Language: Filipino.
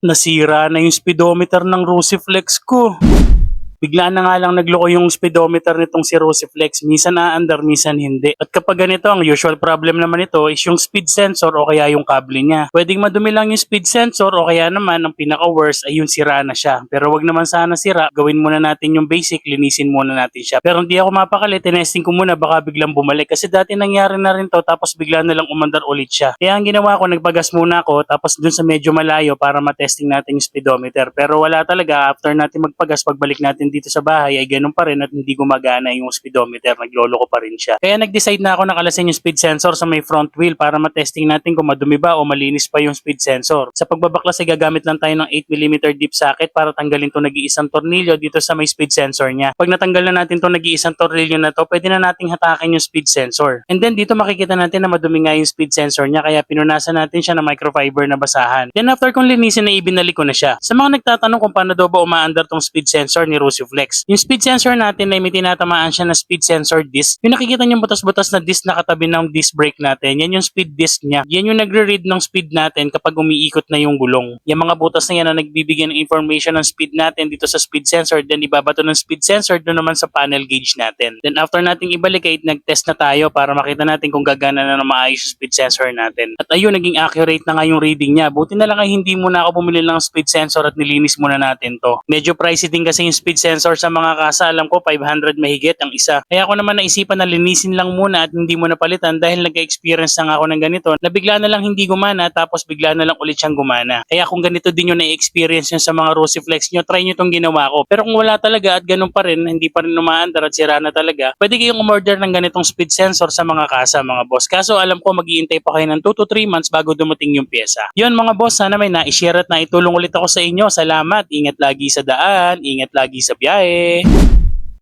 Nasira na yung speedometer ng Rusiflex ko. Bigla na nga lang nagloko yung speedometer nitong si Rusiflex. Minsan aandar, minsan hindi. At kapag ganito, ang usual problem naman ito is yung speed sensor o kaya yung kable niya. Pwedeng madumi lang yung speed sensor o kaya naman ang pinaka-worst ay yung sira na siya. Pero wag naman sana sira, gawin muna natin yung basic, linisin muna natin siya. Pero hindi ako mapakali, tinesting ko muna baka biglang bumalik. Kasi dati nangyari na rin to tapos bigla na lang umandar ulit siya. Kaya ang ginawa ko, nagpagas muna ako tapos dun sa medyo malayo para matesting natin yung speedometer. Pero wala talaga, after natin magpagas, pagbalik natin dito sa bahay ay ganun pa rin at hindi gumagana yung speedometer, naglolo ko pa rin siya. Kaya nag-decide na ako nakalasin yung speed sensor sa may front wheel para matesting natin kung madumi ba o malinis pa yung speed sensor. Sa pagbabaklas ay gagamit lang tayo ng 8mm deep socket para tanggalin to nag-iisang tornilyo dito sa may speed sensor niya. Pag natanggal na natin to nag-iisang tornilyo na to, pwede na nating hatakin yung speed sensor. And then dito makikita natin na madumi nga yung speed sensor niya kaya pinunasan natin siya ng microfiber na basahan. Then after kong linisin na ibinalik ko na siya. Sa mga nagtatanong kung paano daw ba umaandar tong speed sensor ni Rusiflex, yung speed sensor natin ay may tinatamaan siya na speed sensor disc. Yung nakikita niyong butas-butas na disc na katabi ng disc brake natin, yan yung speed disc niya. Yan yung nagre-read ng speed natin kapag umiikot na yung gulong. Yung mga butas na yan na nagbibigay ng information ng speed natin dito sa speed sensor, then ibabato ng speed sensor doon naman sa panel gauge natin. Then after nating ibalik ay nag-test na tayo para makita natin kung gagana na maayos yung speed sensor natin. At ayun, naging accurate na nga yung reading niya. Buti na lang ay hindi muna ako bumili ng speed sensor at nilinis muna natin to. Medyo pricey din kasi yung speed sensor sa mga kasa, alam ko 500 mahigit ang isa. Kaya ako naman naisipan na linisin lang muna at hindi mo napalitan dahil nag-experience na nga ako ng ganito na bigla na lang hindi gumana tapos bigla na lang ulit siyang gumana. Kaya kung ganito din yung na-experience nyo sa mga Rusiflex nyo, try nyo itong ginawa ko. Pero kung wala talaga at ganun pa rin, hindi pa rin umaandar at sira na talaga, pwede kayong umorder ng ganitong speed sensor sa mga kasa mga boss. Kaso alam ko mag-iintay pa kayo ng 2 to 3 months bago dumating yung pyesa. Yun mga boss, sana may na-share at naitulong ulit ako sa inyo. Salamat, ingat lagi sa daan, ingat lagi sa biyahe.